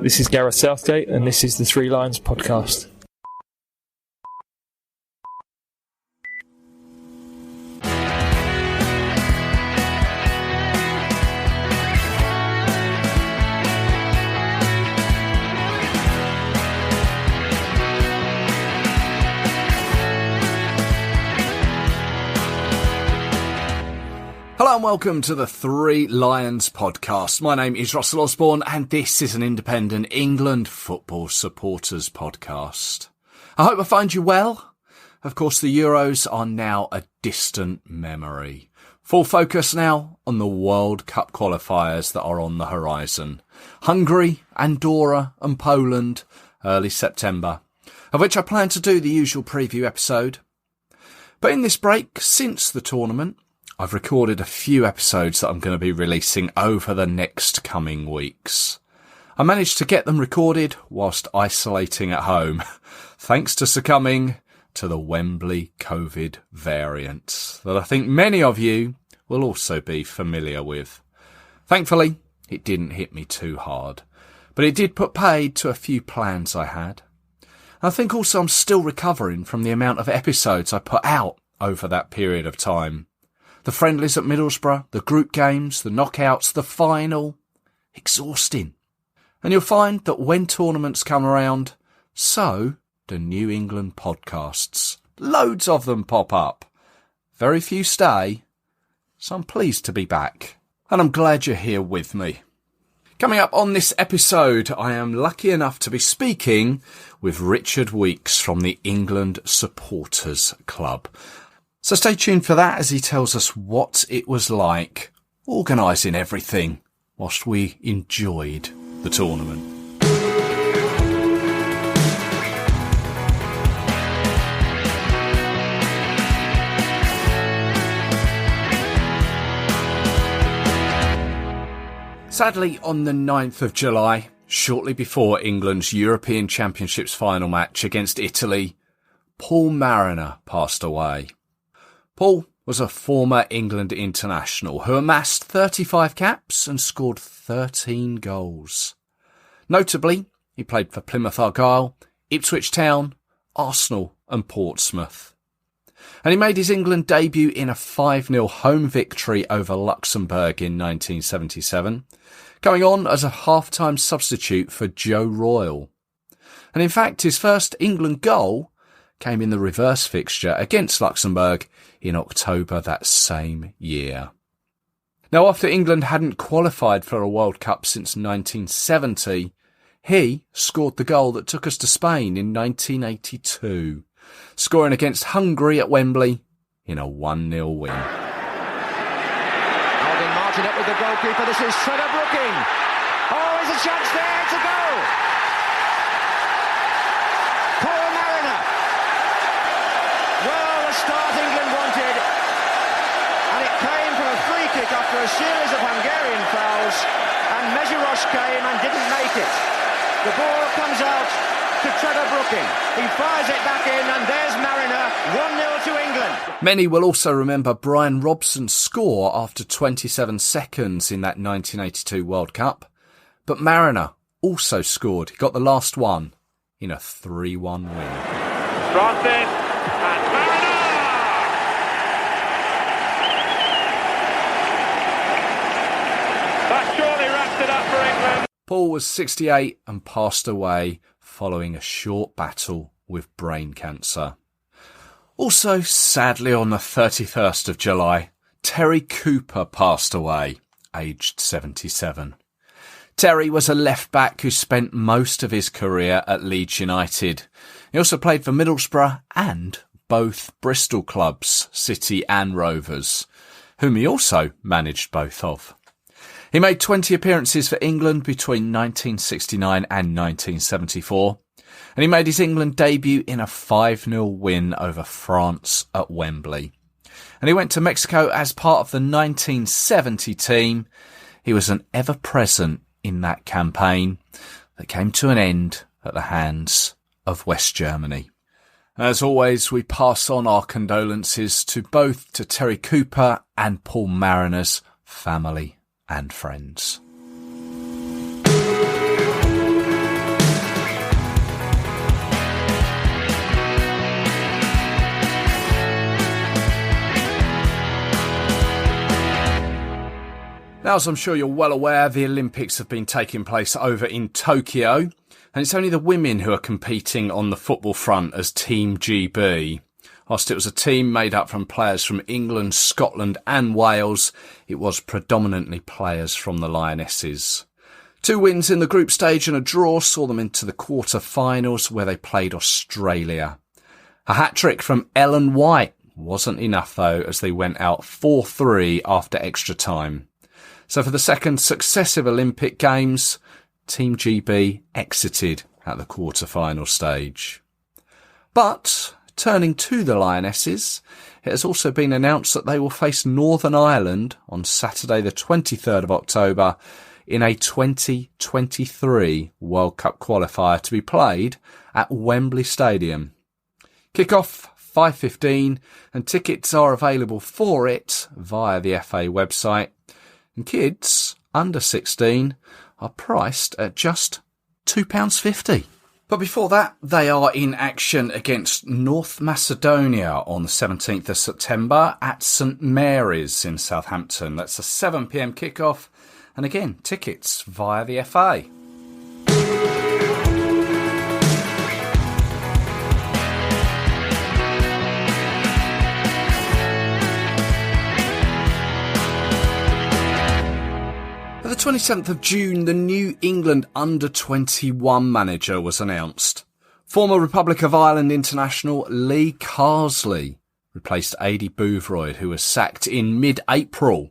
This is Gareth Southgate, and this is the Three Lions podcast. Hello and welcome to the Three Lions podcast. My name is Russell Osborne and this is an independent England football supporters podcast. I hope I find you well. Of course, the Euros are now a distant memory. Full focus now on the World Cup qualifiers that are on the horizon. Hungary, Andorra and Poland, early September, of which I plan to do the usual preview episode. But in this break, since the tournament, I've recorded a few episodes that I'm going to be releasing over the next coming weeks. I managed to get them recorded whilst isolating at home, thanks to succumbing to the Wembley COVID variant that I think many of you will also be familiar with. Thankfully, it didn't hit me too hard, but it did put paid to a few plans I had. I think also I'm still recovering from the amount of episodes I put out over that period of time. The friendlies at Middlesbrough, the group games, the knockouts, the final. Exhausting. And you'll find that when tournaments come around, so do New England podcasts. Loads of them pop up. Very few stay. So I'm pleased to be back. And I'm glad you're here with me. Coming up on this episode, I am lucky enough to be speaking with Richard Weeks from the England Supporters Club. So stay tuned for that as he tells us what it was like organising everything whilst we enjoyed the tournament. Sadly, on the 9th of July, shortly before England's European Championships final match against Italy, Paul Mariner passed away. Paul was a former England international who amassed 35 caps and scored 13 goals. Notably, he played for Plymouth Argyle, Ipswich Town, Arsenal and Portsmouth. And he made his England debut in a 5-0 home victory over Luxembourg in 1977, going on as a half-time substitute for Joe Royle. And in fact, his first England goal came in the reverse fixture against Luxembourg in October that same year. Now, after England hadn't qualified for a World Cup since 1970, he scored the goal that took us to Spain in 1982, scoring against Hungary at Wembley in a 1-0 win. Holding Martin up with the goalkeeper, this is Trevor Brooking. Oh, there's a chance there to go. Paul Mariner. Well, the start England wanted, and it came from a free kick after a series of Hungarian fouls, and Mezirosh came and didn't make it. The ball comes out to Trevor Brooking. He fires it back in, and there's Mariner, 1-0 to England. Many will also remember Brian Robson's score after 27 seconds in that 1982 World Cup, but Mariner also scored. He got the last one in a 3-1 win. Francis and Mariner! That surely wraps it up for England. Paul was 68 and passed away following a short battle with brain cancer. Also, sadly, on the 31st of July, Terry Cooper passed away, aged 77. Terry was a left-back who spent most of his career at Leeds United. He also played for Middlesbrough and both Bristol clubs, City and Rovers, whom he also managed both of. He made 20 appearances for England between 1969 and 1974, and he made his England debut in a 5-0 win over France at Wembley. And he went to Mexico as part of the 1970 team. He was an ever-present in that campaign that came to an end at the hands of West Germany. As always, we pass on our condolences to both to Terry Cooper and Paul Mariner's family and friends. Now, as I'm sure you're well aware, the Olympics have been taking place over in Tokyo, and it's only the women who are competing on the football front as Team GB. Whilst it was a team made up from players from England, Scotland and Wales, it was predominantly players from the Lionesses. 2 wins in the group stage and a draw saw them into the quarter-finals where they played Australia. A hat-trick from Ellen White wasn't enough though, as they went out 4-3 after extra time. So for the second successive Olympic Games, Team GB exited at the quarter-final stage. But turning to the Lionesses, it has also been announced that they will face Northern Ireland on Saturday the 23rd of October in a 2023 World Cup qualifier to be played at Wembley Stadium. Kick-off 5:15 and tickets are available for it via the FA website. And kids under 16 are priced at just £2.50. But before that, they are in action against North Macedonia on the 17th of September at St Mary's in Southampton. That's a 7 p.m. kickoff. And again, tickets via the FA. The 27th of June, the New England under-21 manager was announced. Former Republic of Ireland international Lee Carsley replaced Adi Boothroyd, who was sacked in mid-April.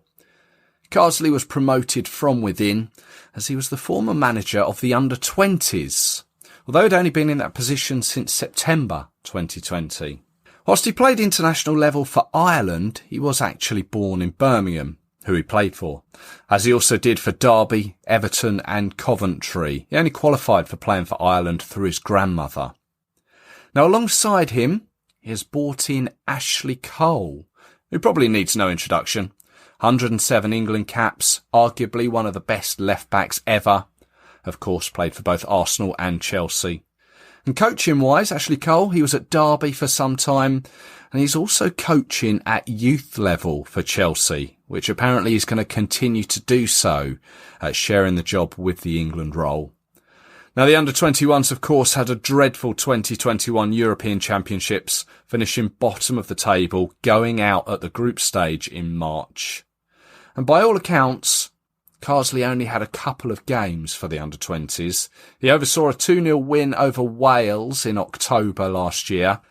Carsley was promoted from within, as he was the former manager of the under-20s, although he'd only been in that position since September 2020. Whilst he played international level for Ireland, he was actually born in Birmingham, who he played for, as he also did for Derby, Everton and Coventry. He only qualified for playing for Ireland through his grandmother. Now, alongside him, he has brought in Ashley Cole, who probably needs no introduction. 107 England caps, arguably one of the best left-backs ever. Of course, played for both Arsenal and Chelsea. And coaching-wise, Ashley Cole, he was at Derby for some time, and he's also coaching at youth level for Chelsea, which apparently is going to continue to do so, sharing the job with the England role. Now, the under-21s, of course, had a dreadful 2021 European Championships, finishing bottom of the table, going out at the group stage in March. And by all accounts, Carsley only had a couple of games for the under-20s. He oversaw a 2-0 win over Wales in October last year,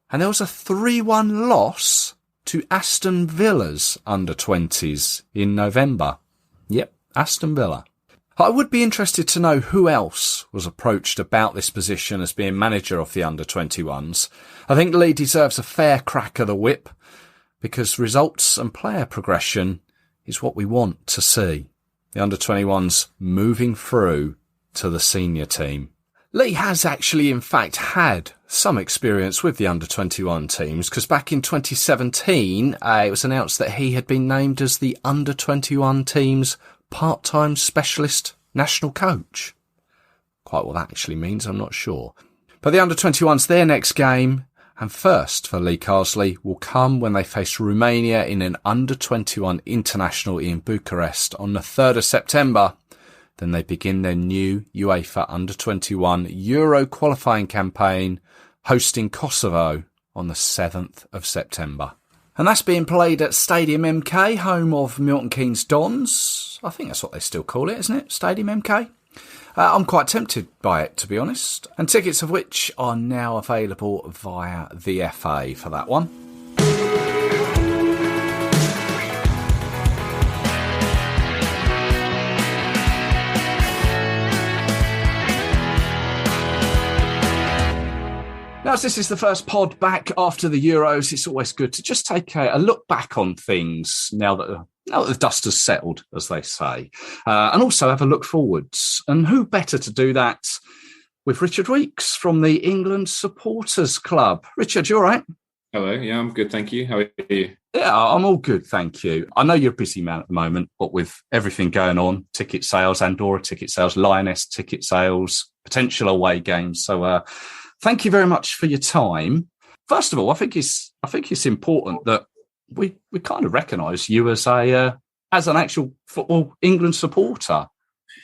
and there was a 3-1 loss to Aston Villa's under-20s in November. Yep, Aston Villa. I would be interested to know who else was approached about this position as being manager of the under-21s. I think Lee deserves a fair crack of the whip, because results and player progression is what we want to see. The under-21s moving through to the senior team. Lee has actually, in fact, had some experience with the under-21 teams, because back in 2017, it was announced that he had been named as the under-21 team's part-time specialist national coach. Quite what that actually means, I'm not sure. But the under-21s, their next game, and first for Lee Carsley, will come when they face Romania in an under-21 international in Bucharest on the 3rd of September. Then they begin their new UEFA under-21 Euro qualifying campaign, hosting Kosovo on the 7th of September. And that's being played at Stadium MK, home of Milton Keynes Dons. I think that's what they still call it, isn't it? Stadium MK. I'm quite tempted by it, to be honest. And tickets of which are now available via the FA for that one. Now, as this is the first pod back after the Euros, it's always good to just take a look back on things now that the dust has settled, as they say, and also have a look forwards. And who better to do that with Richard Weeks from the England Supporters Club. Richard, you all right? Hello, yeah, I'm good, thank you. How are you? Yeah, I'm all good, thank you. I know you're a busy man at the moment, but with everything going on, ticket sales, Andorra ticket sales, Lioness ticket sales, potential away games. So thank you very much for your time. First of all, I think it's important that we kind of recognise you as a as an actual football England supporter,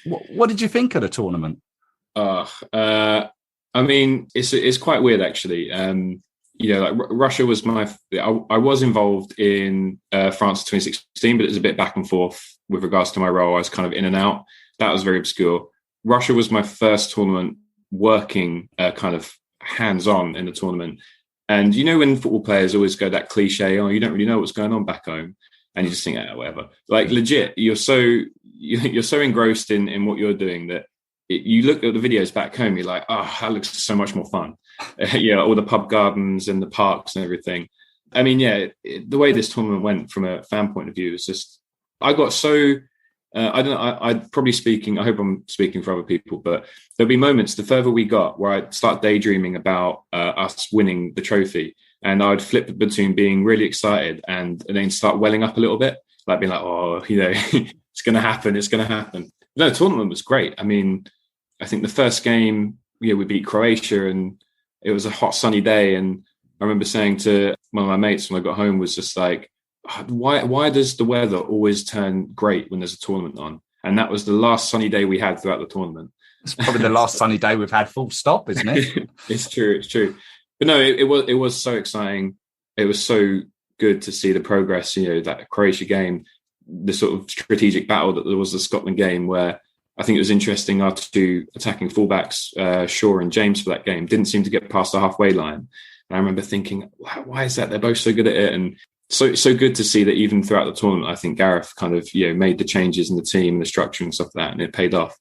what did you think of the tournament? I mean, it's quite weird actually. Like Russia was I was involved in France 2016, but it was a bit back and forth with regards to my role. I was kind of in and out. That was very obscure. Russia was my first tournament working kind of hands-on in the tournament. And when football players always go that cliche, oh, you don't really know what's going on back home. And you just think, whatever. Like legit, you're so engrossed in what you're doing that you look at the videos back home, you're like, oh, that looks so much more fun. All the pub gardens and the parks and everything. I mean, the way this tournament went from a fan point of view is just, I got so, I don't know, I'd probably speaking, I hope I'm speaking for other people, but there'll be moments the further we got where I'd start daydreaming about us winning the trophy. And I'd flip between being really excited and then start welling up a little bit, like being like, oh, it's going to happen. It's going to happen. No, the tournament was great. I mean, I think the first game, we beat Croatia and it was a hot, sunny day. And I remember saying to one of my mates when I got home was just like, why does the weather always turn great when there's a tournament on? And that was the last sunny day we had throughout the tournament. It's probably the last sunny day we've had full stop, isn't it? It's true. But no, it was so exciting. It was so good to see the progress, that Croatia game, the sort of strategic battle that there was the Scotland game, where I think it was interesting our two attacking fullbacks, Shaw and James, for that game, didn't seem to get past the halfway line. And I remember thinking, why is that? They're both so good at it. And so good to see that even throughout the tournament, I think Gareth kind of, made the changes in the team and the structure and stuff like that, and it paid off.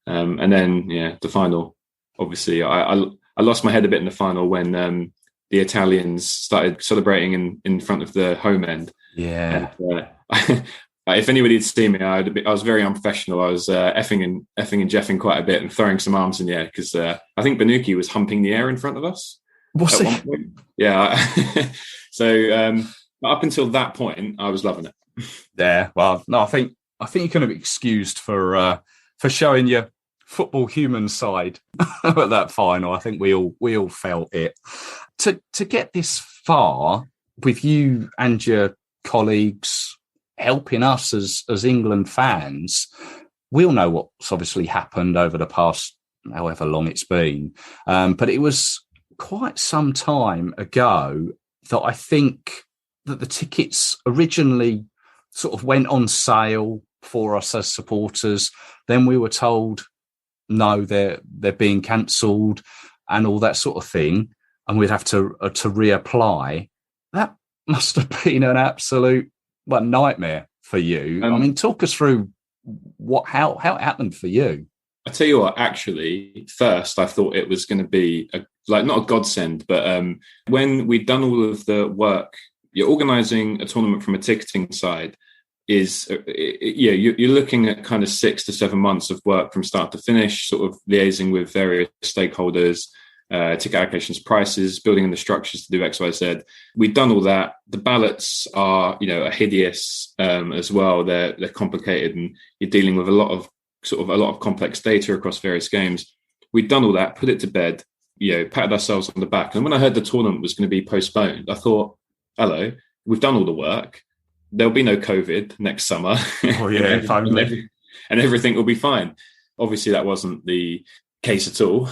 And then, the final, obviously, I lost my head a bit in the final when the Italians started celebrating in front of the home end. Yeah. And, if anybody had seen me, I was very unprofessional. I was effing and jeffing quite a bit and throwing some arms in the air because I think Banuki was humping the air in front of us. Was he? Yeah. So up until that point, I was loving it. Yeah. Well, no, I think you can be excused for showing your football human side at that final. I think we all felt it. To get this far with you and your colleagues helping us as England fans, we all know what's obviously happened over the past however long it's been. But it was quite some time ago that I think that the tickets originally sort of went on sale for us as supporters. Then we were told, no, they're being cancelled and all that sort of thing. And we'd have to reapply. That must have been an absolute nightmare for you. I mean, talk us through how it happened for you. I tell you what, actually, first I thought it was going to be not a godsend, but when we'd done all of the work, you're organising a tournament from a ticketing side is, you're looking at kind of 6 to 7 months of work from start to finish, sort of liaising with various stakeholders, ticket allocations, prices, building in the structures to do X, Y, Z. We've done all that. The ballots are, are hideous as well. They're complicated, and you're dealing with a lot of complex data across various games. We've done all that, put it to bed, patted ourselves on the back. And when I heard the tournament was going to be postponed, I thought, hello, we've done all the work. There'll be no COVID next summer. Oh yeah, and everything will be fine. Obviously, that wasn't the case at all.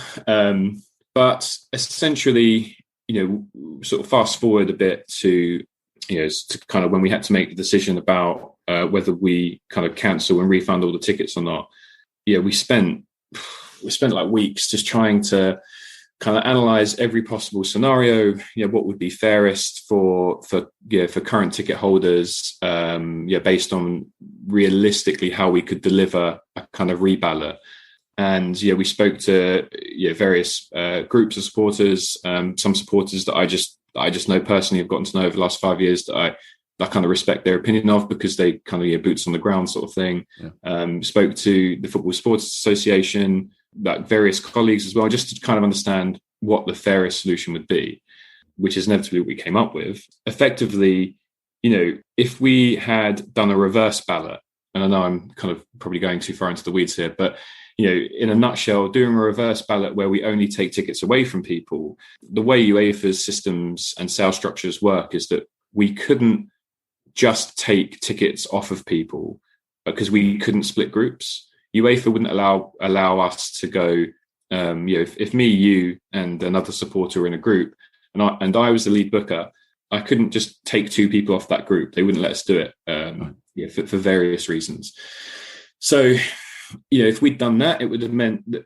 But essentially, sort of fast forward a bit to kind of when we had to make the decision about whether we kind of cancel and refund all the tickets or not. We spent like weeks just trying to kind of analyze every possible scenario. What would be fairest for current ticket holders? Based on realistically how we could deliver a kind of reballot. And we spoke to various groups of supporters, some supporters that I just know personally, have gotten to know over the last 5 years that I kind of respect their opinion of, because they kind of boots on the ground sort of thing. Yeah. Spoke to the Football Supporters Association, like various colleagues as well, just to kind of understand what the fairest solution would be, which is inevitably what we came up with. Effectively, if we had done a reverse ballot, and I know I'm kind of probably going too far into the weeds here, but in a nutshell, doing a reverse ballot where we only take tickets away from people, the way UEFA's systems and sales structures work is that we couldn't just take tickets off of people because we couldn't split groups. UEFA wouldn't allow us to go. If me, you, and another supporter were in a group, and I was the lead booker, I couldn't just take 2 people off that group. They wouldn't let us do it for various reasons. So, if we'd done that, it would have meant that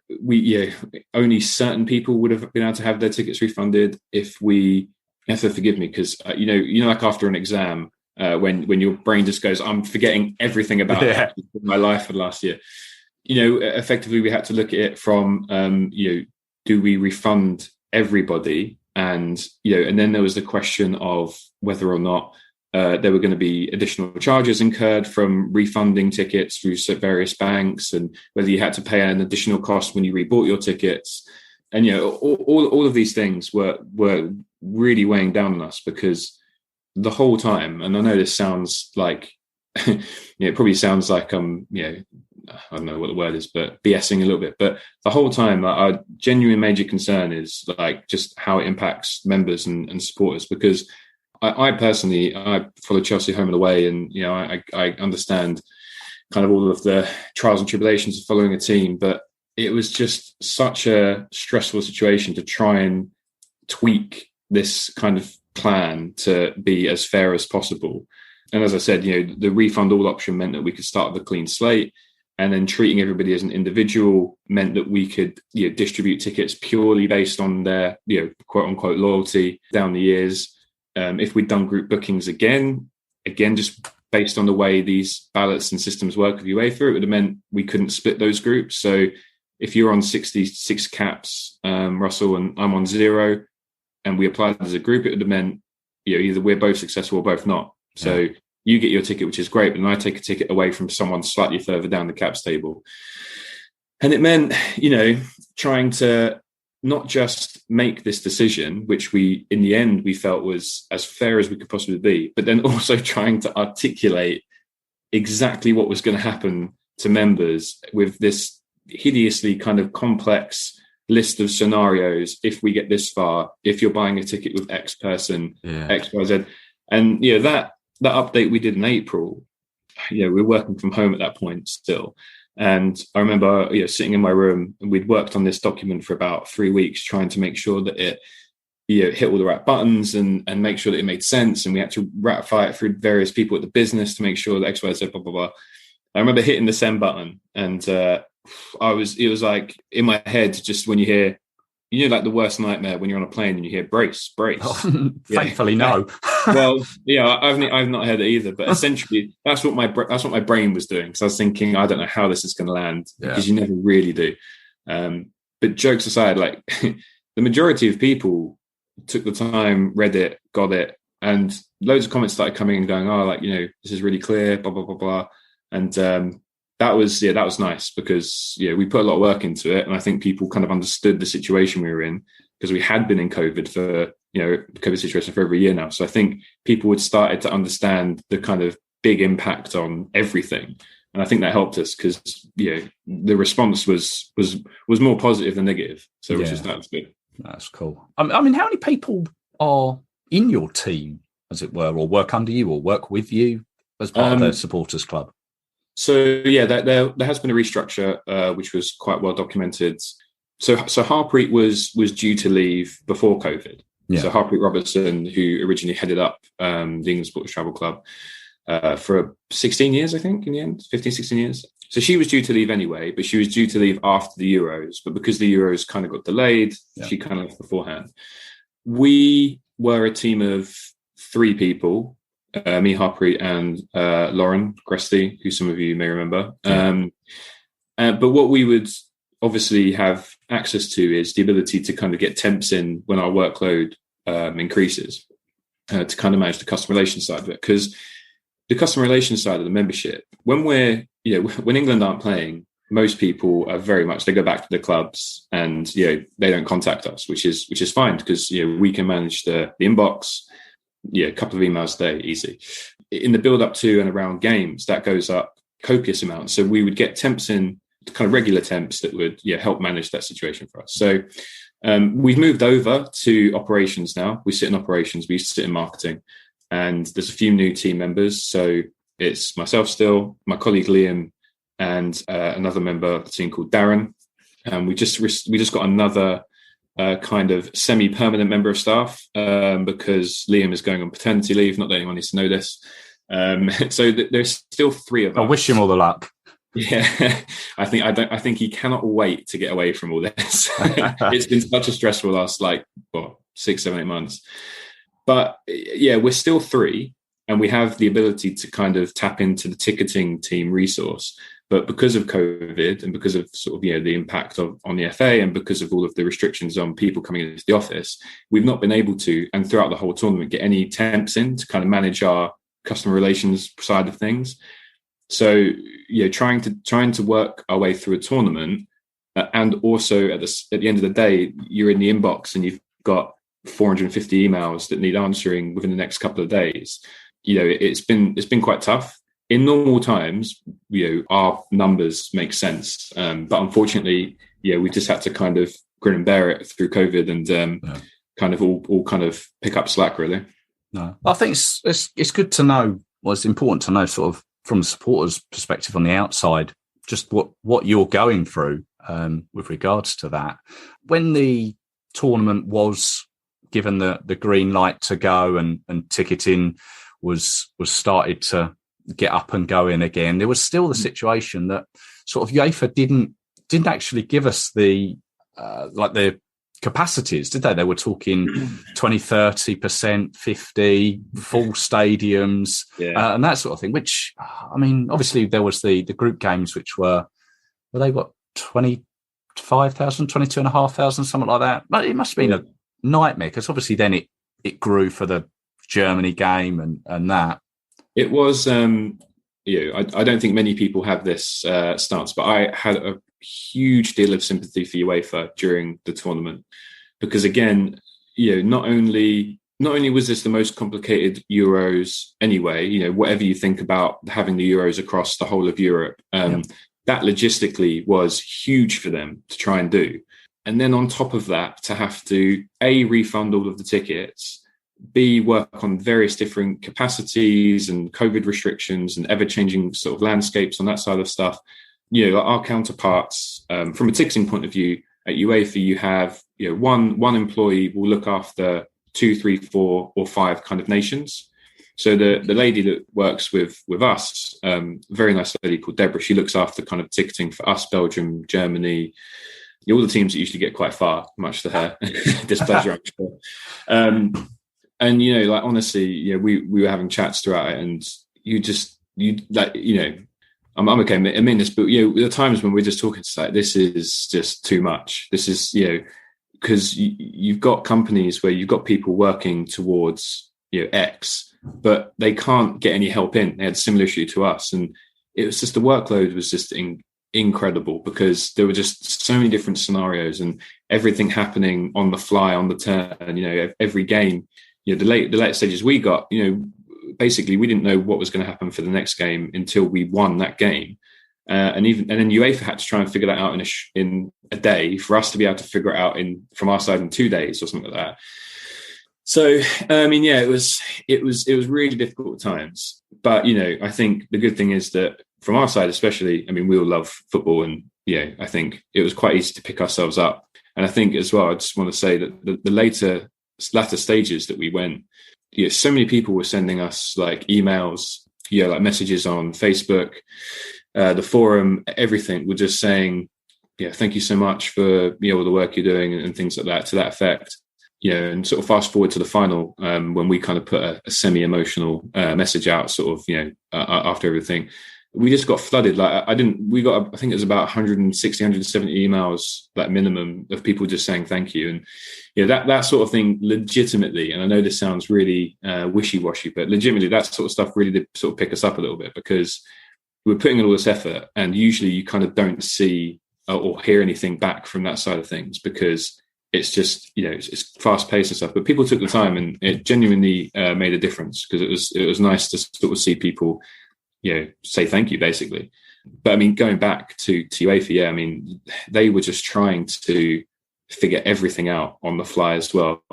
only certain people would have been able to have their tickets refunded. If we have to forgive me, because like after an exam, when your brain just goes, I'm forgetting everything about my life for the last year. Effectively, we had to look at it from, do we refund everybody? And, and then there was the question of whether or not there were going to be additional charges incurred from refunding tickets through various banks, and whether you had to pay an additional cost when you rebought your tickets. And, all of these things were really weighing down on us, because the whole time, and I know this sounds like, it probably sounds like I don't know what the word is, but BSing a little bit. But the whole time, our genuine major concern is like just how it impacts members and supporters. Because I personally follow Chelsea home and away, and I understand kind of all of the trials and tribulations of following a team. But it was just such a stressful situation to try and tweak this kind of plan to be as fair as possible. And as I said, the refund all option meant that we could start with a clean slate. And then treating everybody as an individual meant that we could distribute tickets purely based on their quote unquote loyalty down the years. If we'd done group bookings again, just based on the way these ballots and systems work with UEFA, it would have meant we couldn't split those groups. So if you're on 66 caps, Russell, and I'm on 0, and we applied as a group, it would have meant either we're both successful or both not. So you get your ticket, which is great, but then I take a ticket away from someone slightly further down the caps table. And it meant, trying to not just make this decision, which we, in the end, we felt was as fair as we could possibly be, but then also trying to articulate exactly what was going to happen to members with this hideously kind of complex list of scenarios. If we get this far, if you're buying a ticket with X person, X, Y, Z. And, that update we did in April, we were working from home at that point still. And I remember, sitting in my room, and we'd worked on this document for about 3 weeks, trying to make sure that it, hit all the right buttons and make sure that it made sense. And we had to ratify it through various people at the business to make sure that X, Y, Z, blah, blah, blah. I remember hitting the send button, and it was like in my head, just when you hear, like the worst nightmare when you're on a plane and you hear brace. Oh, thankfully, no. Well, I've not heard it either. But essentially, that's what my brain was doing. Because I was thinking, I don't know how this is going to land, because you never really do. But jokes aside, like the majority of people took the time, read it, got it, and loads of comments started coming and going, this is really clear, blah blah blah blah, and that was nice, because we put a lot of work into it, and I think people kind of understood the situation we were in, because we had been in COVID for COVID situation for over a year now. So I think people had started to understand the kind of big impact on everything, and I think that helped us, because the response was more positive than negative. So that's good. That's cool. I mean, how many people are in your team, as it were, or work under you or work with you as part of the supporters club? So there has been a restructure, which was quite well documented. So Harpreet was due to leave before COVID. Yeah. So Harpreet Robertson, who originally headed up the England Supporters Travel Club for 16 years, I think, in the end, 15, 16 years. So she was due to leave anyway, but she was due to leave after the Euros. But because the Euros kind of got delayed, she kind of left beforehand. We were a team of 3 people. Me, Harpreet, and Lauren Gresty, who some of you may remember. But what we would obviously have access to is the ability to kind of get temps in when our workload increases, to kind of manage the customer relations side of it. Because the customer relations side of the membership, when when England aren't playing, most people are very much, they go back to the clubs and they don't contact us, which is fine, because we can manage the inbox. A couple of emails a day, easy. In the build up to and around games, that goes up copious amounts. So we would get temps in, kind of regular temps that would help manage that situation for us. So we've moved over to operations now. We sit in operations. We used to sit in marketing. and there's a few new team members. So it's myself still, my colleague Liam, and another member of the team called Darren. And we just got another kind of semi-permanent member of staff because Liam is going on paternity leave. Not that anyone needs to know this. So there's still 3 of us. I wish him all the luck. Yeah, I think he cannot wait to get away from all this. It's been such a stressful last 6, 7, 8 months. But yeah, we're still 3, and we have the ability to kind of tap into the ticketing team resource. But because of COVID and because of sort of, the impact on the FA and because of all of the restrictions on people coming into the office, we've not been able to, and throughout the whole tournament, get any temps in to kind of manage our customer relations side of things. So, trying to work our way through a tournament, and also at the end of the day, you're in the inbox and you've got 450 emails that need answering within the next couple of days. It's been quite tough. In normal times, our numbers make sense, but unfortunately, we just had to kind of grin and bear it through COVID and kind of all kind of pick up slack, really. No, I think it's good to know. Well, it's important to know, sort of from a supporter's perspective on the outside, just what you're going through with regards to that. When the tournament was given the green light to go and ticketing was started to get up and going again, there was still the situation that sort of UEFA didn't actually give us the capacities, did they? They were talking 20-30%, 50 full stadiums, and that sort of thing, which, I mean, obviously there was the group games, which were they what, 25,000, 22,500, something like that. But it must have been a nightmare, because obviously then it grew for the Germany game and that. It was, I don't think many people have this stance, but I had a huge deal of sympathy for UEFA during the tournament, because again, not only was this the most complicated Euros anyway, whatever you think about having the Euros across the whole of Europe, that logistically was huge for them to try and do. And then on top of that, to have to A, refund all of the tickets, B, work on various different capacities and COVID restrictions and ever-changing sort of landscapes on that side of stuff. Our counterparts, from a ticketing point of view, at UEFA, you have one employee will look after 2, 3, 4, or 5 kind of nations. So the lady that works with us, very nice lady called Deborah, she looks after kind of ticketing for us, Belgium, Germany, all the teams that usually get quite far, much to her displeasure, I'm sure. And honestly, we were having chats throughout it, and I'm okay admitting this, but there are times when we're just talking, it's like, this is just too much. This is because you've got companies where you've got people working towards X, but they can't get any help in. They had a similar issue to us, and it was just, the workload was just incredible, because there were just so many different scenarios and everything happening on the fly, on the turn. Every game. The late stages we got, basically we didn't know what was going to happen for the next game until we won that game, and then UEFA had to try and figure that out in a day for us to be able to figure it out from our side in 2 days or something like that. So it was really difficult at times, but I think the good thing is that from our side, especially, we all love football, and I think it was quite easy to pick ourselves up. And I think as well, I just want to say that the latter stages that we went, so many people were sending us like emails, like messages on Facebook, the forum, everything, were just saying, thank you so much for all the work you're doing and things like that, to that effect. And sort of fast forward to the final, when we kind of put a semi-emotional message out, sort of, after everything, we just got flooded. I think it was about 160, 170 emails, like minimum, of people just saying thank you. And that sort of thing, legitimately, and I know this sounds really wishy-washy, but legitimately that sort of stuff really did sort of pick us up a little bit, because we're putting in all this effort, and usually you kind of don't see or hear anything back from that side of things, because it's just, it's fast-paced and stuff. But people took the time, and it genuinely made a difference, because it was nice to sort of see people say thank you, basically. But going back to UEFA, they were just trying to figure everything out on the fly as well.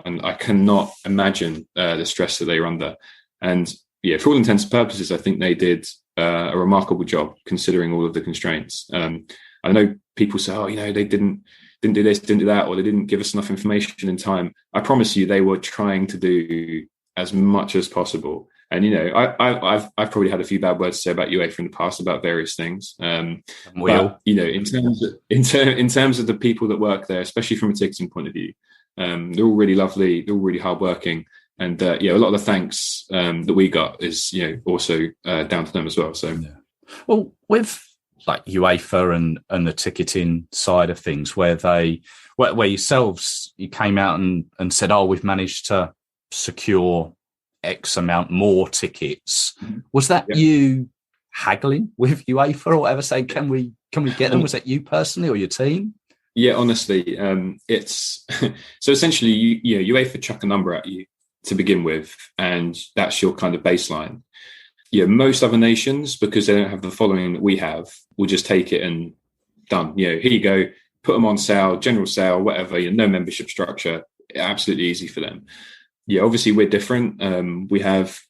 And I cannot imagine the stress that they were under. And yeah, for all intents and purposes, I think they did a remarkable job considering all of the constraints. I know people say, oh, they didn't do this, didn't do that, or they didn't give us enough information in time. I promise you, they were trying to do as much as possible. And I've probably had a few bad words to say about UEFA in the past about various things. In terms of the people that work there, especially from a ticketing point of view, they're all really lovely. They're all really hardworking, and a lot of the thanks that we got is also down to them as well. So, well, with like UEFA and the ticketing side of things, where yourselves you came out and said, oh, we've managed to secure X amount more tickets. Was that you haggling with UEFA or whatever, saying, can we get them? Was that you personally or your team? Yeah, honestly, it's so essentially UEFA chuck a number at you to begin with, and that's your kind of baseline. Most other nations, because they don't have the following that we have, will just take it and done. Here you go, put them on sale, general sale, whatever. No membership structure, absolutely easy for them. Obviously we're different. We have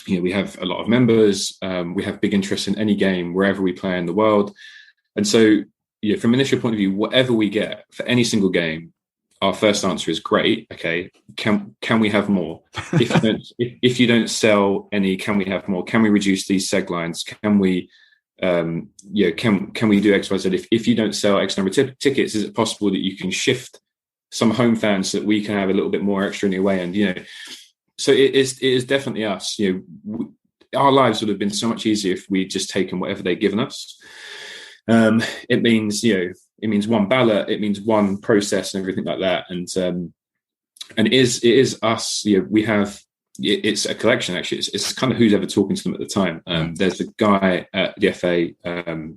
a lot of members. We have big interest in any game wherever we play in the world, and so from an initial point of view, whatever we get for any single game, our first answer is great. Okay, can we have more? If you don't sell any, can we have more? Can we reduce these seg lines? Can we can we do X, Y, Z? If you don't sell X number of tickets, is it possible that you can shift some home fans so that we can have a little bit more extra in the away end? So it is definitely us. Our lives would have been so much easier if we'd just taken whatever they'd given us. It means it means one ballot, it means one process and everything like that. And it is us. We have. It's a collection, actually. It's kind of who's ever talking to them at the time. There's a guy at the FA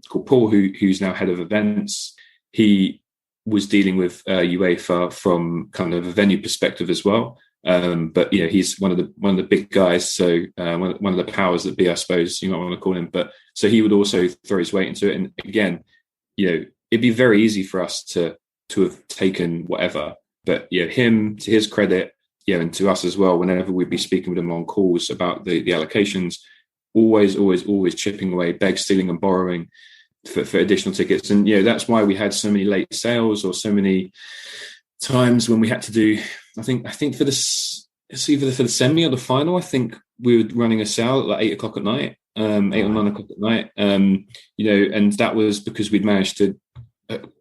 called Paul, who's now head of events. He was dealing with UEFA from kind of a venue perspective as well. But he's one of the big guys, so one of the powers that be, I suppose you might want to call him. But so he would also throw his weight into it. And again, it'd be very easy for us to have taken whatever. But him, to his credit, and to us as well, whenever we'd be speaking with him on calls about the allocations, always chipping away, stealing and borrowing for additional tickets. And that's why we had so many late sales, or so many times when we had to do, I think for this, it's either for the semi or the final, I think we were running a sale at like 8 o'clock at night, 8 or 9 o'clock at night. And that was because we'd managed to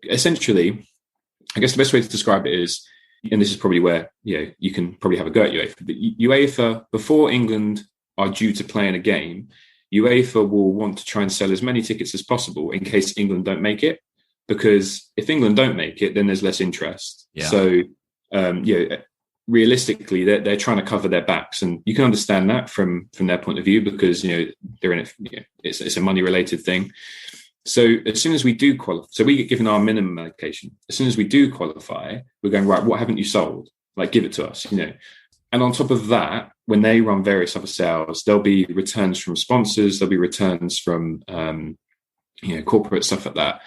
essentially, I guess the best way to describe it is, and this is probably where you can probably have a go at UEFA, but UEFA, before England are due to play in a game, UEFA will want to try and sell as many tickets as possible in case England don't make it, because if England don't make it, then there's less interest. So realistically, they're trying to cover their backs, and you can understand that from their point of view, because they're in it. It's a money related thing. So as soon as we do qualify, so we get given our minimum allocation. As soon as we do qualify, we're going, right, what haven't you sold? Like, give it to us, And on top of that, when they run various other sales, there'll be returns from sponsors, there'll be returns from, corporate stuff like that,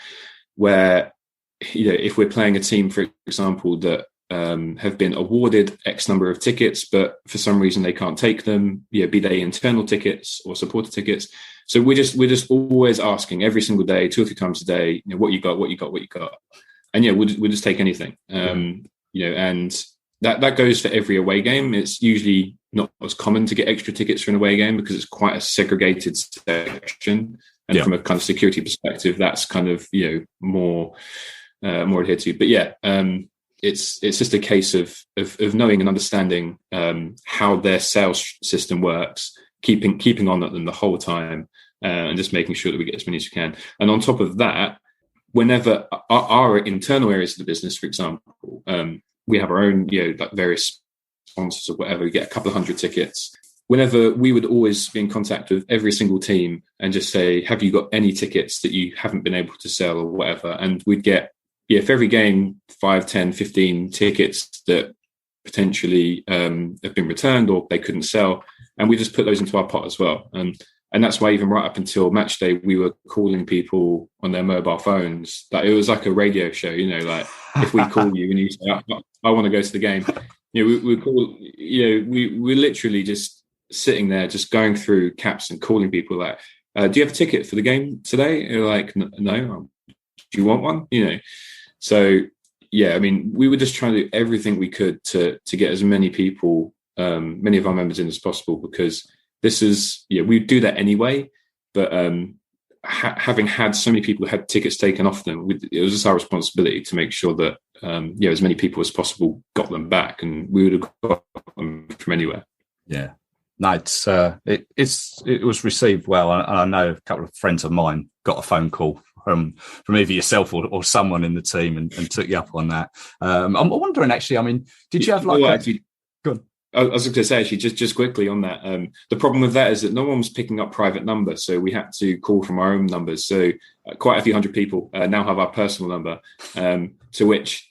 where, if we're playing a team, for example, that have been awarded X number of tickets, but for some reason they can't take them, be they internal tickets or supporter tickets. So we're just always asking every single day, 2 or 3 times a day, what you got, and we'll just take anything, and that goes for every away game. It's usually not as common to get extra tickets for an away game because it's quite a segregated section, and from a kind of security perspective, that's kind of more adhered to. But it's just a case of knowing and understanding how their sales system works, keeping on at them the whole time, and just making sure that we get as many as we can. And on top of that, whenever our internal areas of the business, for example, we have our own, like various sponsors or whatever, we get a couple of 100 tickets. Whenever we would always be in contact with every single team and just say, have you got any tickets that you haven't been able to sell or whatever? And we'd get, for every game, 5, 10, 15 tickets that potentially have been returned or they couldn't sell. And we just put those into our pot as well. And And that's why even right up until match day, we were calling people on their mobile phones. Like, it was like a radio show, like if we call you and you say, I want to go to the game, we call, we're literally just sitting there, just going through caps and calling people like, do you have a ticket for the game today? And they're like, no. Do you want one? So yeah, I mean, we were just trying to do everything we could to get as many people, many of our members in as possible, because this is, we do that anyway. But having had so many people who had tickets taken off them, it was just our responsibility to make sure that as many people as possible got them back, and we would have got them from anywhere. Yeah. No, it was received well. And I know a couple of friends of mine got a phone call from either yourself or someone in the team and took you up on that. I'm wondering, actually, I mean, did you have like go on. I was going to say, actually, just quickly on that, the problem with that is that no one was picking up private numbers, so we had to call from our own numbers. So quite a few hundred people now have our personal number, to which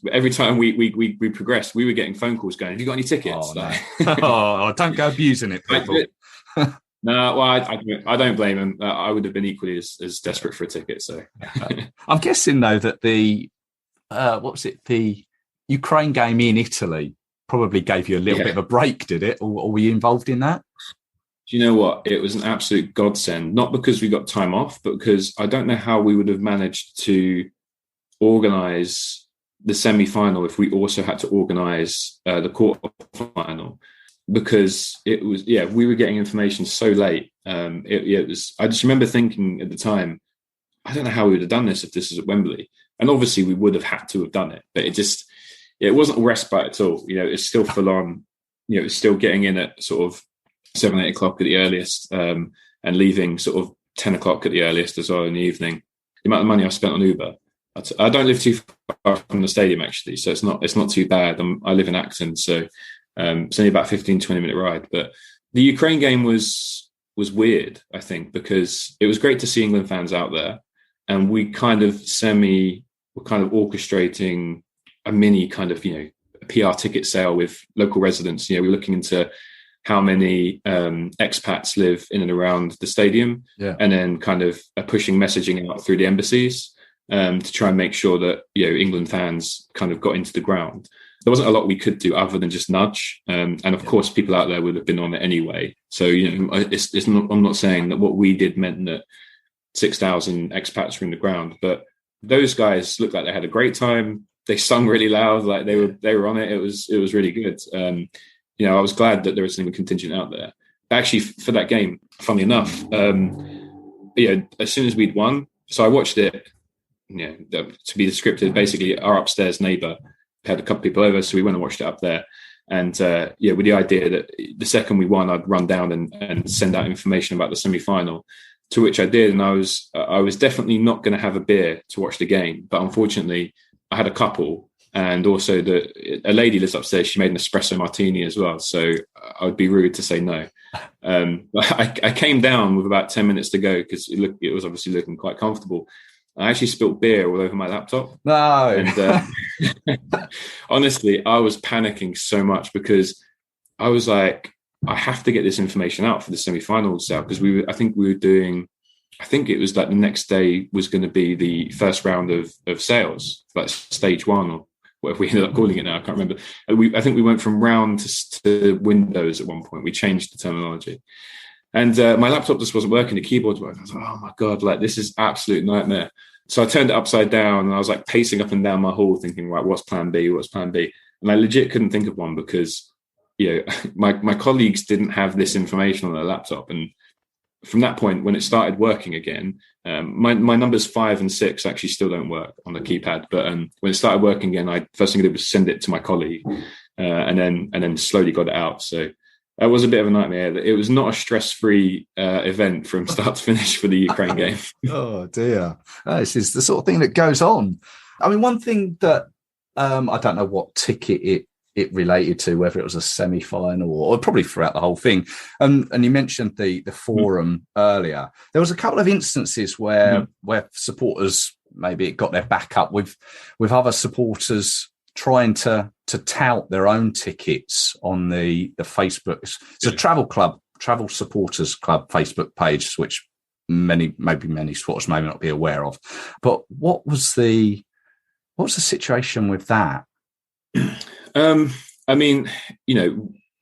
every time we progressed, we were getting phone calls going, have you got any tickets? No. Don't go abusing it, people. No, well, I don't blame him. I would have been equally as desperate for a ticket. So I'm guessing, though, that the Ukraine game in Italy probably gave you a little bit of a break, did it? Or were you involved in that? Do you know what? It was an absolute godsend, not because we got time off, but because I don't know how we would have managed to organise the semi-final if we also had to organise the quarter-final. Because it was, we were getting information so late. It was. I just remember thinking at the time, I don't know how we would have done this if this was at Wembley. And obviously, we would have had to have done it, but it wasn't a respite at all. It's still full on. It's still getting in at sort of 7, 8 o'clock at the earliest, and leaving sort of 10 o'clock at the earliest as well in the evening. The amount of money I spent on Uber. I don't live too far from the stadium, actually, so it's not too bad. I live in Acton, so. It's only about 15-20 minute ride, but the Ukraine game was weird, I think, because it was great to see England fans out there, and we were kind of orchestrating a mini kind of a PR ticket sale with local residents. We were looking into how many expats live in and around the stadium, and then kind of pushing messaging out through the embassies to try and make sure that England fans kind of got into the ground. There wasn't a lot we could do other than just nudge. And of course, people out there would have been on it anyway. So, it's not, I'm not saying that what we did meant that 6,000 expats were in the ground, but those guys looked like they had a great time. They sung really loud, like they were on it. It was really good. I was glad that there was an contingent out there. Actually, for that game, funnily enough, as soon as we'd won, so I watched it, to be descriptive, basically our upstairs neighbour had a couple of people over, so we went and watched it up there. And with the idea that the second we won, I'd run down and send out information about the semi-final, to which I did. And I was definitely not going to have a beer to watch the game, but unfortunately I had a couple, and also a lady lives upstairs. She made an espresso martini as well, so I would be rude to say no. I came down with about 10 minutes to go because it was obviously looking quite comfortable. I actually spilled beer all over my laptop. No. And honestly, I was panicking so much because I was like, I have to get this information out for the semi-finals out, because I think it was like the next day was going to be the first round of sales, like stage 1 or whatever we ended up calling it now. I can't remember. I think we went from round to windows at one point. We changed the terminology. And my laptop just wasn't working. The keyboard worked. I was like, oh my God, like this is absolute nightmare. So I turned it upside down and I was like pacing up and down my hall thinking, right, what's plan B? What's plan B? And I legit couldn't think of one because, my colleagues didn't have this information on their laptop. And from that point, when it started working again, my numbers 5 and 6 actually still don't work on the keypad. But when it started working again, first thing I did was send it to my colleague and then slowly got it out. So that was a bit of a nightmare. It was not a stress-free event from start to finish for the Ukraine game. Oh, dear. This is the sort of thing that goes on. I mean, one thing that I don't know what ticket it related to, whether it was a semi-final or probably throughout the whole thing. And you mentioned the forum earlier. There was a couple of instances where supporters, maybe it got their back up with other supporters trying to tout their own tickets on the Facebook. It's a travel club Travel Supporters Club Facebook page, which many supporters may not be aware of. But what was the situation with that? I mean,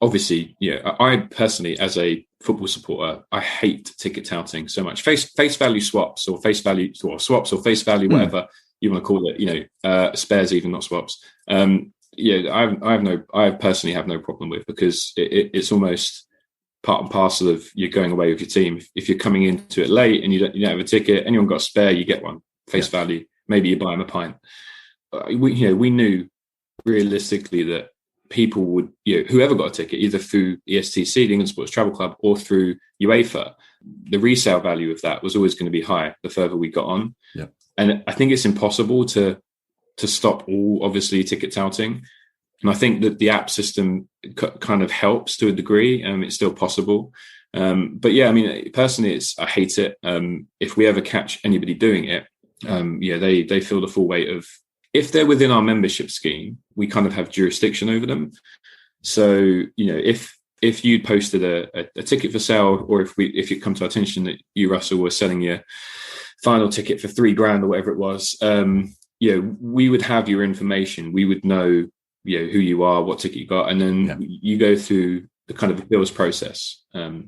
obviously, I personally, as a football supporter, I hate ticket touting so much. Face value swaps or face value or swaps or face value, whatever you want to call it. Spares, even not swaps. I personally have no problem with, because it's almost part and parcel of you going away with your team. If you're coming into it late and you don't have a ticket, anyone got a spare, you get one face value. Maybe you buy them a pint. We knew realistically that people would, whoever got a ticket, either through ESTC, the England Sports Travel Club, or through UEFA, the resale value of that was always going to be higher the further we got on. Yeah. And I think it's impossible to stop all, obviously, ticket touting. And I think that the app system kind of helps to a degree. It's still possible. But yeah, I mean, personally, I hate it. If we ever catch anybody doing it, they feel the full weight of, if they're within our membership scheme, we kind of have jurisdiction over them. So, if you'd posted a ticket for sale, or if it come to our attention that you, Russell, were selling your final ticket for $3,000 or whatever it was, we would have your information. We would know, who you are, what ticket you got, and then you go through the kind of appeals process.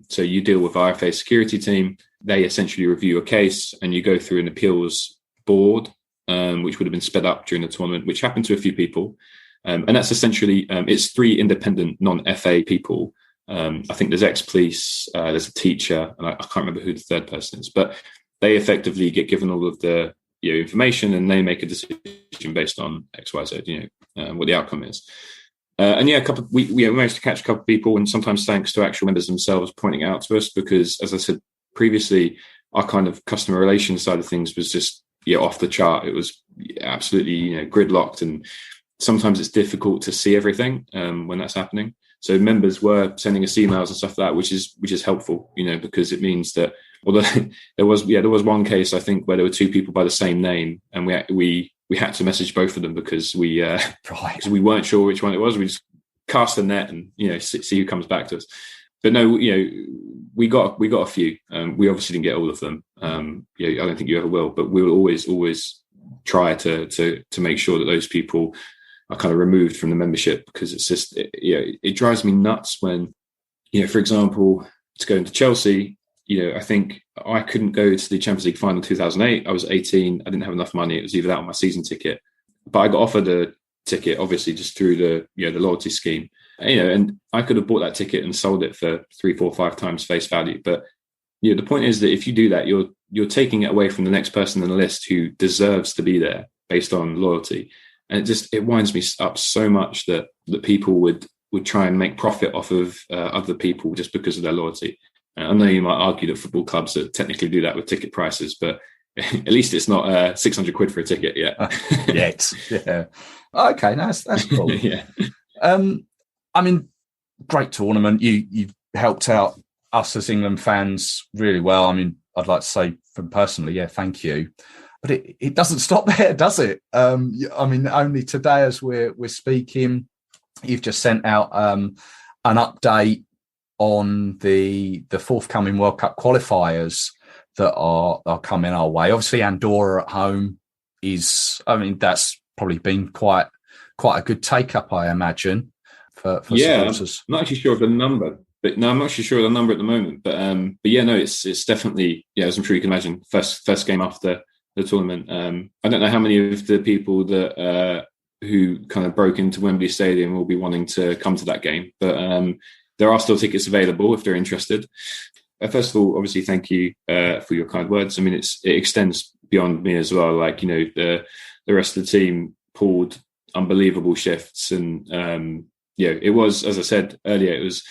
So you deal with IFA security team. They essentially review a case, and you go through an appeals board, which would have been sped up during the tournament, which happened to a few people. And that's essentially, it's 3 independent non-FA people. I think there's ex-police, there's a teacher, and I can't remember who the third person is, but they effectively get given all of the information, and they make a decision based on X, Y, Z, what the outcome is. We managed to catch a couple of people, and sometimes thanks to actual members themselves pointing out to us, because, as I said previously, our kind of customer relations side of things was just off the chart. It was absolutely gridlocked, and sometimes it's difficult to see everything when that's happening. So members were sending us emails and stuff like that, which is helpful, because it means that, although there was one case, I think, where there were 2 people by the same name, and we had to message both of them because we weren't sure which one it was. We just cast the net and see who comes back to us. But no, we got a few. We obviously didn't get all of them. I don't think you ever will, but we will always try to make sure that those people are kind of removed from the membership, because it's just it drives me nuts when, for example, to go into Chelsea, I think I couldn't go to the Champions League final 2008. I was 18. I didn't have enough money. It was either that or my season ticket. But I got offered a ticket, obviously, just through the loyalty scheme. And I could have bought that ticket and sold it for 3, 4, 5 times face value. But the point is that if you do that, you're taking it away from the next person on the list who deserves to be there based on loyalty. And it winds me up so much that people would try and make profit off of other people just because of their loyalty. I know you might argue that football clubs that technically do that with ticket prices, but at least it's not £600 for a ticket yet. Yet, yeah. Okay, that's cool. Yeah. I mean, great tournament. You've helped out us as England fans really well. I mean, I'd like to say from personally, thank you. But it doesn't stop there, does it? I mean, only today as we're speaking, you've just sent out an update on the forthcoming World Cup qualifiers that are coming our way. Obviously, Andorra at home that's probably been quite a good take up, I imagine, for supporters. I'm not actually sure of the number, but no, I'm not actually sure of the number at the moment. But it's definitely, as I'm sure you can imagine, first game after the tournament. I don't know how many of the people that who kind of broke into Wembley Stadium will be wanting to come to that game, but there are still tickets available if they're interested. First of all, obviously, thank you for your kind words. I mean, it extends beyond me as well. Like, the rest of the team pulled unbelievable shifts, and it was, as I said earlier, it was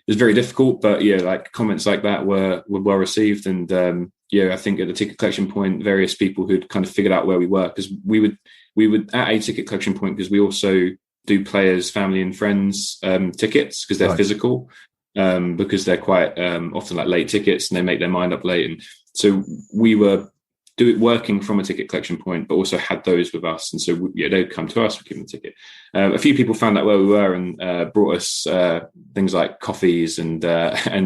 very difficult. But like comments like that were well received, and I think at the ticket collection point, various people who'd kind of figured out where we were, because we would at a ticket collection point, because we also do players, family and friends tickets, because they're physical, because they're quite often like late tickets, and they make their mind up late. And so we were do it working from a ticket collection point, but also had those with us. And so they'd come to us, we give them a ticket. A few people found out where we were and brought us things like coffees and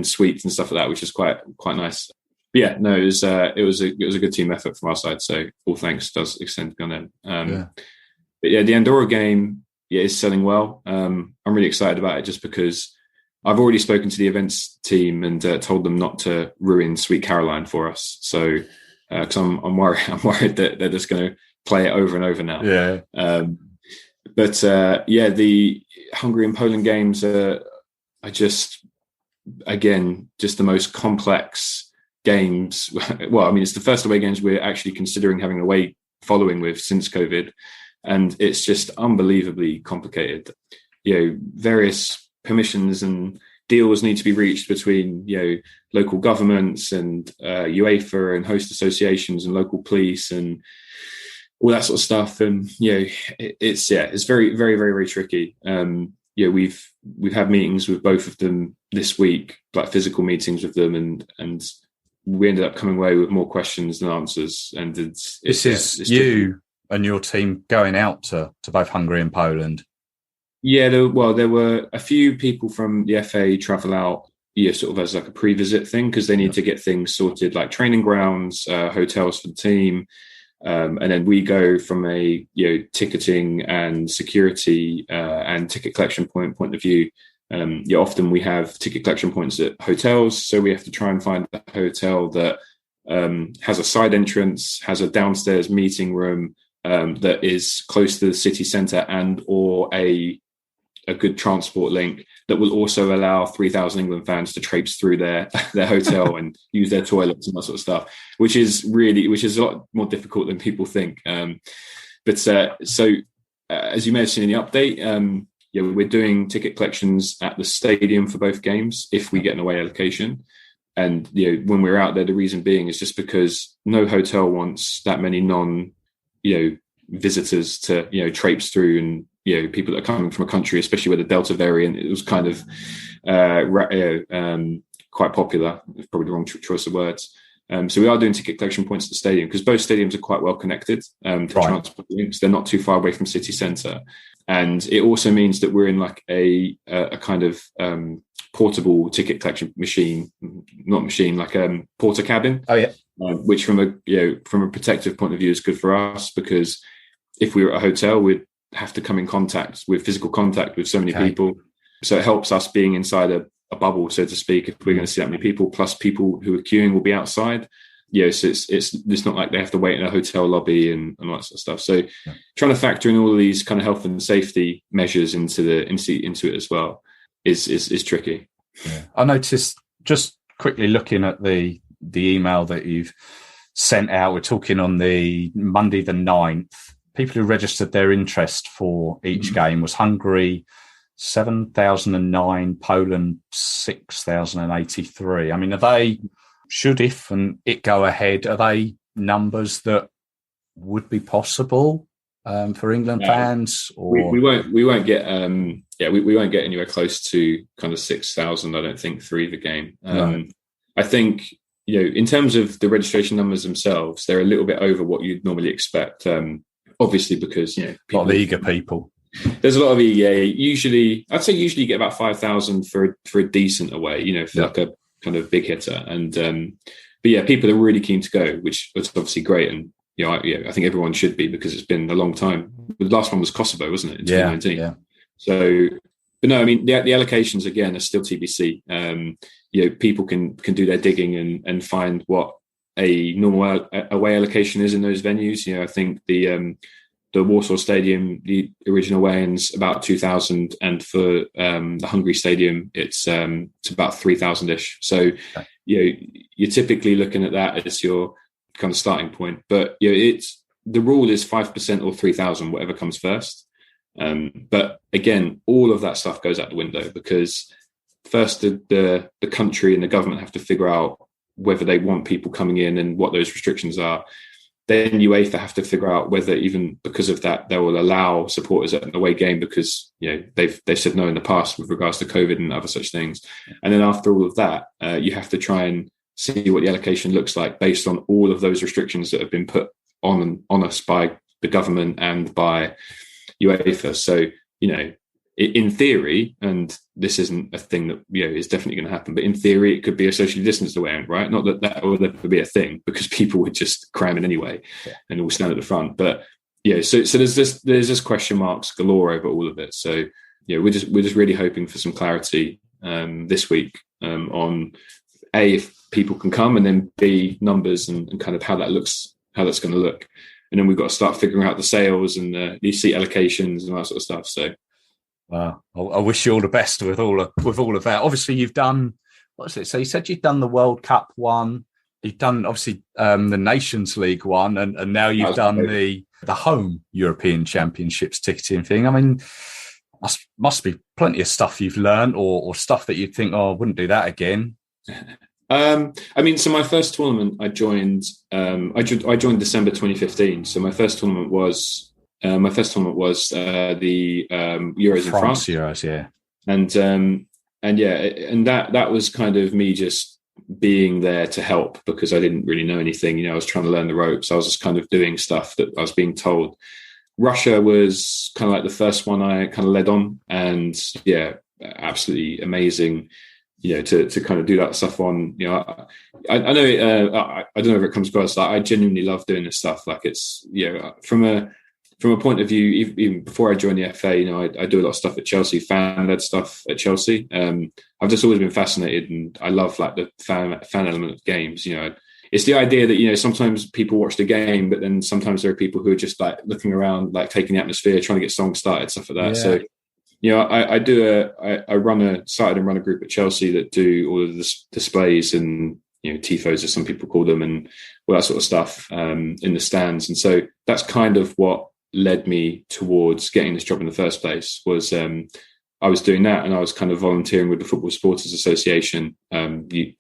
sweets and stuff like that, which is quite nice. But yeah, no, it was a good team effort from our side. So all thanks does extend on them. But yeah, the Andorra game is selling well. I'm really excited about it just because I've already spoken to the events team and told them not to ruin Sweet Caroline for us. So because I'm worried that they're just going to play it over and over now. Yeah. The Hungary and Poland games are just the most complex games. Well, I mean, it's the first away games we're actually considering having away following with since COVID, and it's just unbelievably complicated. Various permissions and deals need to be reached between local governments and UEFA and host associations and local police and all that sort of stuff. And it's very, very, very, very tricky. We've had meetings with both of them this week, like physical meetings with them, and we ended up coming away with more questions than answers. And it's you tricky. And your team going out to both Hungary and Poland. Yeah, there were a few people from the FA travel out, sort of as like a pre-visit thing, because they need to get things sorted, like training grounds, hotels for the team, and then we go from a ticketing and security and ticket collection point of view. Often we have ticket collection points at hotels, so we have to try and find a hotel that has a side entrance, has a downstairs meeting room that is close to the city centre and or a good transport link that will also allow 3,000 England fans to traipse through their hotel and use their toilets and that sort of stuff, which is a lot more difficult than people think. As you may have seen in the update, we're doing ticket collections at the stadium for both games if we get an away allocation. And when we're out there, the reason being is just because no hotel wants that many visitors to traipse through, and people that are coming from a country, especially with the Delta variant, it was kind of quite popular. It's probably the wrong choice of words. So we are doing ticket collection points at the stadium because both stadiums are quite well connected to transport links. They're not too far away from city centre, and it also means that we're in like a kind of portable ticket collection porter cabin. Oh yeah. Which from a protective point of view is good for us, because if we were at a hotel, we'd have to come in physical contact with so many people. So it helps us being inside a bubble, so to speak, if we're going to see that many people, plus people who are queuing will be outside. So it's not like they have to wait in a hotel lobby and all that sort of stuff. So trying to factor in all of these kind of health and safety measures into it as well is tricky. Yeah. I noticed, just quickly looking at the email that you've sent out, we're talking on the Monday the 9th, people who registered their interest for each game was Hungary 7,009, Poland 6,083. I mean, are they, should if and it go ahead, are they numbers that would be possible for England fans? Or we won't get we won't get anywhere close to kind of 6,000, I don't think, for either game. I think in terms of the registration numbers themselves, they're a little bit over what you'd normally expect. Obviously, because a lot of eager people. There's a lot of usually you get about 5,000 for a decent away, for like a kind of big hitter. And people are really keen to go, which is obviously great. And I think everyone should be, because it's been a long time. The last one was Kosovo, wasn't it? In 2019. Yeah. So, but no, I mean the allocations again are still TBC. People can do their digging and find what a normal away allocation is in those venues. I think the Warsaw Stadium, the original weigh-in's about 2,000, and for the Hungary Stadium, it's about 3,000-ish. So, you're typically looking at that as your kind of starting point. But it's the rule is 5% or 3,000, whatever comes first. But again, all of that stuff goes out the window, because first the country and the government have to figure out whether they want people coming in and what those restrictions are. Then UEFA have to figure out whether, even because of that, they will allow supporters at an away game, because they've said no in the past with regards to COVID and other such things. And then after all of that, you have to try and see what the allocation looks like based on all of those restrictions that have been put on us by the government and by UEFA. So, in theory, and this isn't a thing that is definitely going to happen, but in theory, it could be a socially distanced away end, right? Not that would ever be a thing, because people would just cram in anyway and all stand at the front. But so there's just question marks galore over all of it. So we're just really hoping for some clarity this week on A, if people can come, and then B, numbers and kind of how that's going to look. And then we've got to start figuring out the sales and the seat allocations and that sort of stuff. So. Wow, I wish you all the best with all of that. Obviously, you've done, what is it? So you said you've done the World Cup one, you've done obviously the Nations League one, and now you've done the home European Championships ticketing thing. I mean, must be plenty of stuff you've learned, or stuff that you'd think, I wouldn't do that again. So my first tournament I joined December 2015. So my first tournament was. The Euros in France. Euros, yeah. And that was kind of me just being there to help, because I didn't really know anything. I was trying to learn the ropes. I was just kind of doing stuff that I was being told. Russia was kind of like the first one I kind of led on, and absolutely amazing. To kind of do that stuff on. I know. I don't know if it comes across. Like, I genuinely love doing this stuff. Like, it's from a point of view, even before I joined the FA, I do a lot of stuff at Chelsea, fan-led stuff at Chelsea. I've just always been fascinated, and I love like the fan element of games. It's the idea that sometimes people watch the game, but then sometimes there are people who are just like looking around, like taking the atmosphere, trying to get songs started, stuff like that. Yeah. So I started and run a group at Chelsea that do all of the displays and tifos, as some people call them, and all that sort of stuff in the stands. And so that's kind of what led me towards getting this job in the first place. Was I was doing that, and I was kind of volunteering with the Football Supporters Association,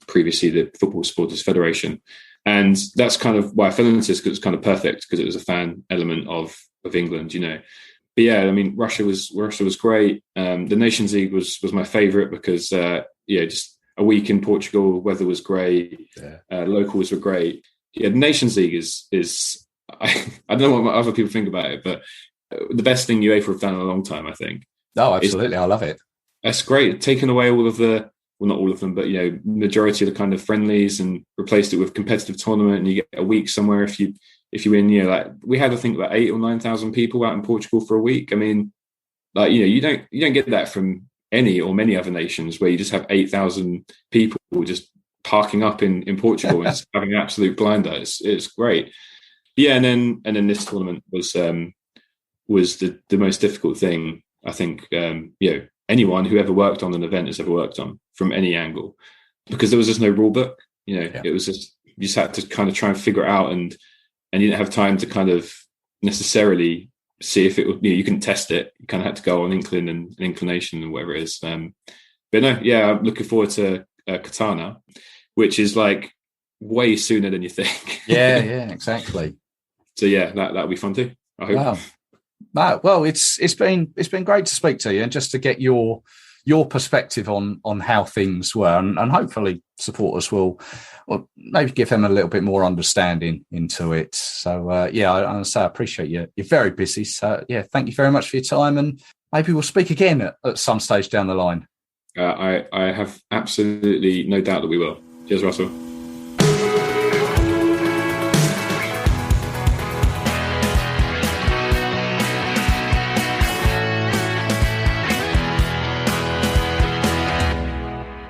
previously the Football Supporters Federation, and that's kind of why I fell into this, because it's kind of perfect, because it was a fan element of England, But Russia was great. The Nations League was my favourite, because just a week in Portugal, weather was great, locals were great. The Nations League is I don't know what other people think about it, but the best thing UEFA have done in a long time, I think. Oh, absolutely. I love it. That's great. Taken away all of the, well, not all of them, but, majority of the kind of friendlies, and replaced it with competitive tournament, and you get a week somewhere if you win. Like, we had, I think, about 8,000 or 9,000 people out in Portugal for a week. I mean, like, you don't get that from any or many other nations, where you just have 8,000 people just parking up in Portugal and having an absolute blinder. It's great. Yeah, and then this tournament was the most difficult thing, I think, anyone who ever worked on an event has ever worked on, from any angle, because there was just no rule book. It was just, you just had to kind of try and figure it out, and you didn't have time to kind of necessarily see if it would, you couldn't test it. You kind of had to go on inclination and whatever it is. But no, I'm looking forward to Qatar now, which is like way sooner than you think. Yeah, exactly. So that'll be fun too, I hope. Wow. Well, it's been great to speak to you, and just to get your perspective on how things were, and hopefully supporters will maybe give them a little bit more understanding into it. So I appreciate you. You're very busy. So thank you very much for your time, and maybe we'll speak again at some stage down the line. I have absolutely no doubt that we will. Cheers, Russell.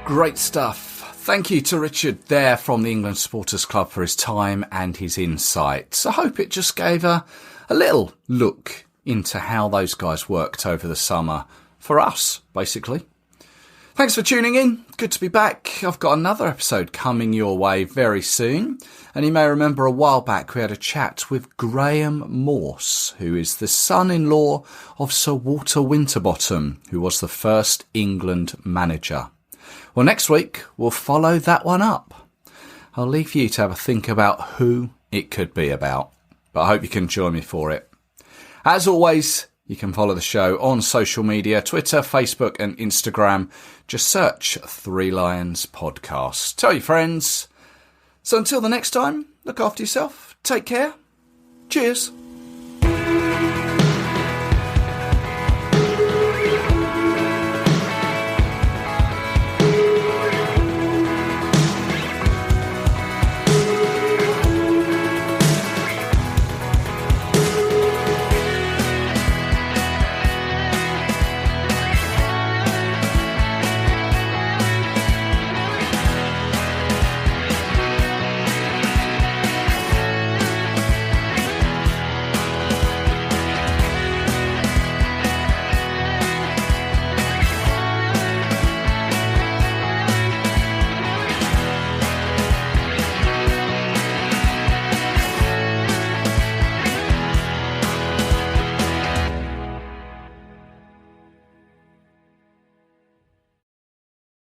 Great stuff. Thank you to Richard there from the England Supporters Club for his time and his insights. I hope it just gave a little look into how those guys worked over the summer for us, basically. Thanks for tuning in. Good to be back. I've got another episode coming your way very soon. And you may remember a while back we had a chat with Graham Morse, who is the son-in-law of Sir Walter Winterbottom, who was the first England manager. Well, next week we'll follow that one up. I'll leave you to have a think about who it could be about, but I hope you can join me for it. As always, you can follow the show on social media, Twitter, Facebook and Instagram. Just search 3 Lions Podcast. Tell your friends, So until the next time, look after yourself, take care, cheers.